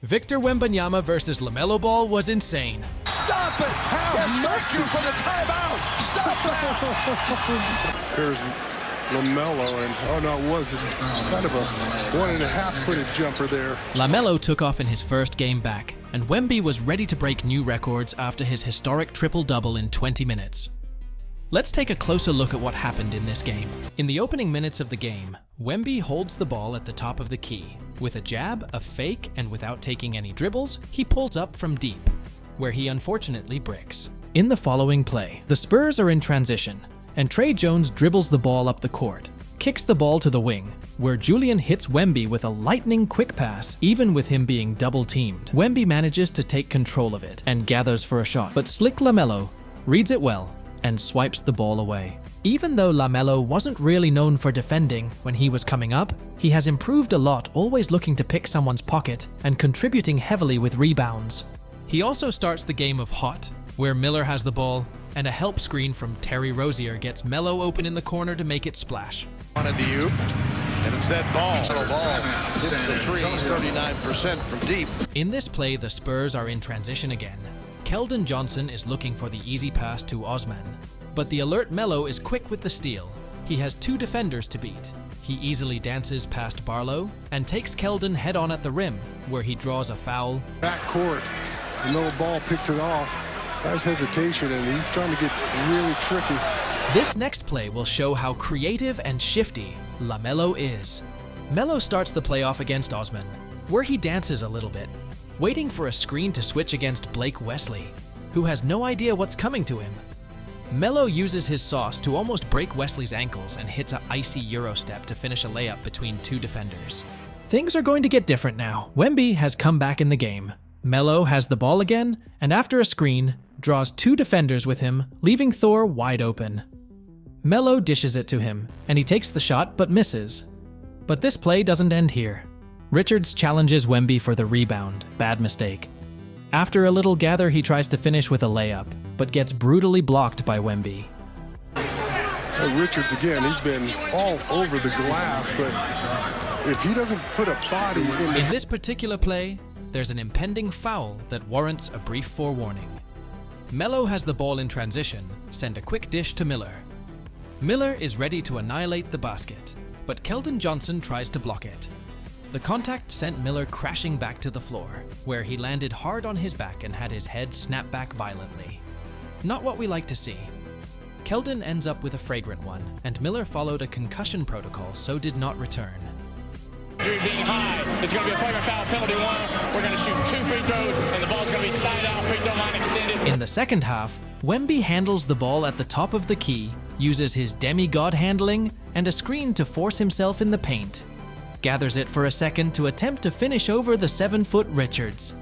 Victor Wembanyama versus LaMelo Ball was insane. Stop it! Yes, thank you for the timeout! Stop that! There's LaMelo, and oh no, it was kind of a 1.5-footed jumper there. LaMelo took off in his first game back, and Wemby was ready to break new records after his historic triple-double in 20 minutes. Let's take a closer look at what happened in this game. In the opening minutes of the game, Wemby holds the ball at the top of the key. With a jab, a fake, and without taking any dribbles, he pulls up from deep, where he unfortunately bricks. In the following play, the Spurs are in transition, and Tre Jones dribbles the ball up the court, kicks the ball to the wing, where Julian hits Wemby with a lightning quick pass, even with him being double-teamed. Wemby manages to take control of it and gathers for a shot, but slick LaMelo reads it well and swipes the ball away. Even though LaMelo wasn't really known for defending when he was coming up, he has improved a lot, always looking to pick someone's pocket and contributing heavily with rebounds. He also starts the game of hot, where Miller has the ball, and a help screen from Terry Rozier gets Melo open in the corner to make it splash. Wanted the oop, and instead Ball hits the three, 39% from deep. In this play, the Spurs are in transition again. Keldon Johnson is looking for the easy pass to Osman, but the alert Melo is quick with the steal. He has two defenders to beat. He easily dances past Barlow and takes Keldon head-on at the rim, where he draws a foul. Back court, LaMelo Ball picks it off. Guy's hesitation, and he's trying to get really tricky. This next play will show how creative and shifty LaMelo is. Melo starts the play off against Osman, where he dances a little bit, waiting for a screen to switch against Blake Wesley, who has no idea what's coming to him. Melo uses his sauce to almost break Wesley's ankles and hits an icy Euro step to finish a layup between two defenders. Things are going to get different now. Wemby has come back in the game. Melo has the ball again, and after a screen, draws two defenders with him, leaving Thor wide open. Melo dishes it to him, and he takes the shot but misses. But this play doesn't end here. Richards challenges Wemby for the rebound. Bad mistake. After a little gather, he tries to finish with a layup, but gets brutally blocked by Wemby. Richards again, he's been all over the glass, but if he doesn't put a body in this particular play, there's an impending foul that warrants a brief forewarning. Melo has the ball in transition, send a quick dish to Miller. Miller is ready to annihilate the basket, but Keldon Johnson tries to block it. The contact sent Miller crashing back to the floor, where he landed hard on his back and had his head snap back violently. Not what we like to see. Keldon ends up with a fragrant one, and Miller followed a concussion protocol, so did not return. Being high, it's going to be a flagrant foul, penalty one. We're going to shoot 2 free throws, and the ball's going to be side out, free throw line extended. In the second half, Wemby handles the ball at the top of the key, uses his demigod handling and a screen to force himself in the paint. Gathers it for a second to attempt to finish over the 7-foot Richards,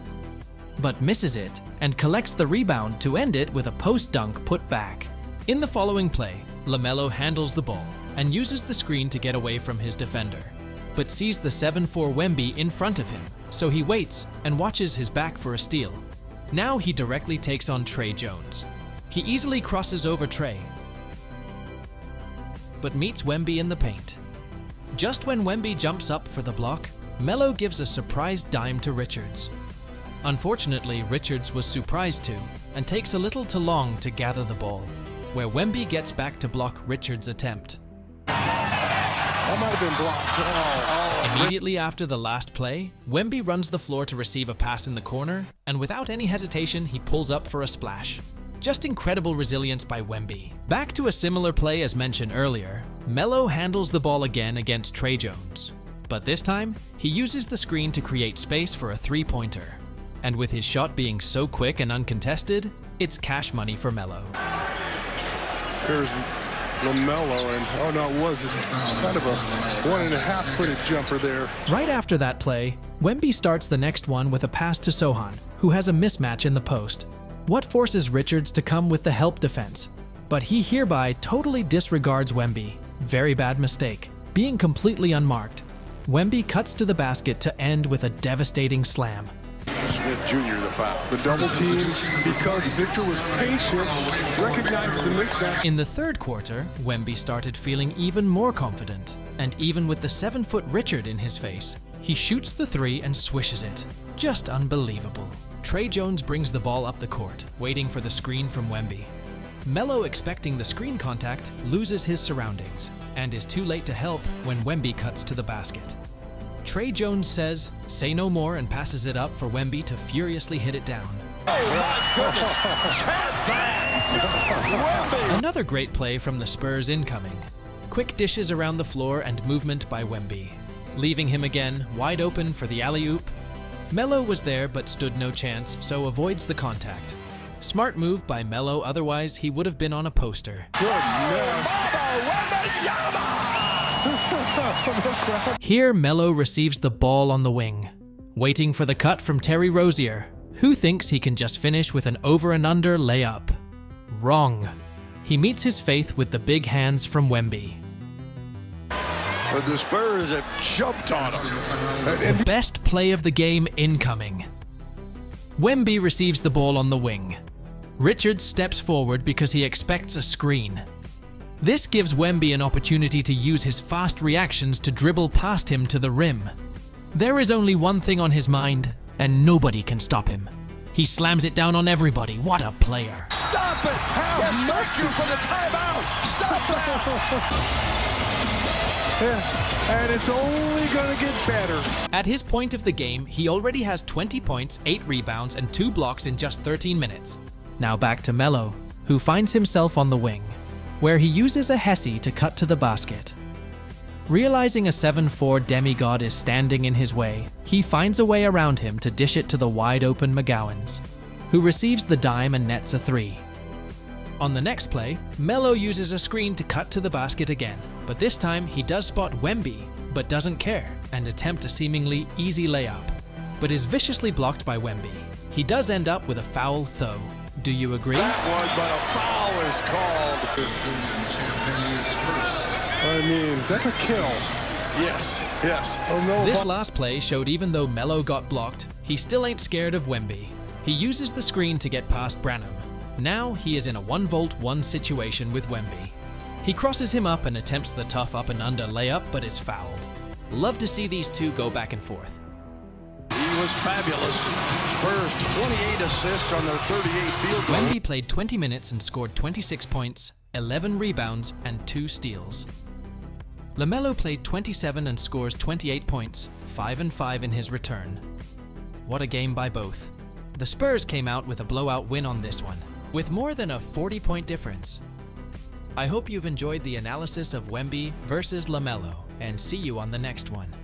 but misses it and collects the rebound to end it with a post dunk put back. In the following play, LaMelo handles the ball and uses the screen to get away from his defender, but sees the 7'4" Wemby in front of him, so he waits and watches his back for a steal. Now he directly takes on Tre Jones. He easily crosses over Tre, but meets Wemby in the paint. Just when Wemby jumps up for the block, Melo gives a surprise dime to Richards. Unfortunately, Richards was surprised too, and takes a little too long to gather the ball, where Wemby gets back to block Richards' attempt. that might have been blocked. Immediately after the last play, Wemby runs the floor to receive a pass in the corner, and without any hesitation, he pulls up for a splash. Just incredible resilience by Wemby. Back to a similar play as mentioned earlier, Melo handles the ball again against Tre Jones, but this time, he uses the screen to create space for a three-pointer. And with his shot being so quick and uncontested, it's cash money for Melo. There's LaMelo, and oh no, it was kind of a 1.5-footed jumper there. Right after that play, Wemby starts the next one with a pass to Sohan, who has a mismatch in the post. What forces Richards to come with the help defense? But he hereby totally disregards Wemby. Very bad mistake. Being completely unmarked, Wemby cuts to the basket to end with a devastating slam. Smith Jr. the foul. The double team, because Victor was patient, recognized the mismatch. In the third quarter, Wemby started feeling even more confident, and even with the 7-foot Richard in his face, He shoots the three and swishes it. Just unbelievable. Tre Jones brings the ball up the court, waiting for the screen from Wemby. Melo, expecting the screen contact, loses his surroundings and is too late to help when Wemby cuts to the basket. Tre Jones says, "Say no more," and passes it up for Wemby to furiously hit it down. Oh my goodness! Chant that! Wemby! Another great play from the Spurs incoming. Quick dishes around the floor and movement by Wemby, leaving him again wide open for the alley-oop. Melo was there but stood no chance, so avoids the contact. Smart move by Melo, otherwise he would have been on a poster. Here Melo receives the ball on the wing, waiting for the cut from Terry Rozier, who thinks he can just finish with an over and under layup. Wrong. He meets his fate with the big hands from Wemby. But the Spurs have jumped on him. The best play of the game incoming. Wemby receives the ball on the wing. Richards steps forward because he expects a screen. This gives Wemby an opportunity to use his fast reactions to dribble past him to the rim. There is only one thing on his mind, and nobody can stop him. He slams it down on everybody. What a player. Stop it! Yes, thank you for the timeout! Stop that! Yeah, and it's only going to get better. At his point of the game, he already has 20 points, 8 rebounds, and 2 blocks in just 13 minutes. Now back to Melo, who finds himself on the wing, where he uses a Hesse to cut to the basket. Realizing a 7'4" demigod is standing in his way, he finds a way around him to dish it to the wide-open McGowans, who receives the dime and nets a 3. On the next play, Melo uses a screen to cut to the basket again, but this time he does spot Wemby, but doesn't care, and attempt a seemingly easy layup, but is viciously blocked by Wemby. He does end up with a foul though. Do you agree? That one, but a foul is called. I mean, that's a kill. Yes, yes. Oh no. This last play showed even though Melo got blocked, he still ain't scared of Wemby. He uses the screen to get past Branham. Now he is in a 1-volt-1 situation with Wemby. He crosses him up and attempts the tough up and under layup, but is fouled. Love to see these two go back and forth. He was fabulous. Spurs 28 assists on their 38 field goals. Wemby played 20 minutes and scored 26 points, 11 rebounds, and 2 steals. LaMelo played 27 and scores 28 points, 5 and 5 in his return. What a game by both. The Spurs came out with a blowout win on this one, with more than a 40-point difference. I hope you've enjoyed the analysis of Wemby versus LaMelo, and see you on the next one.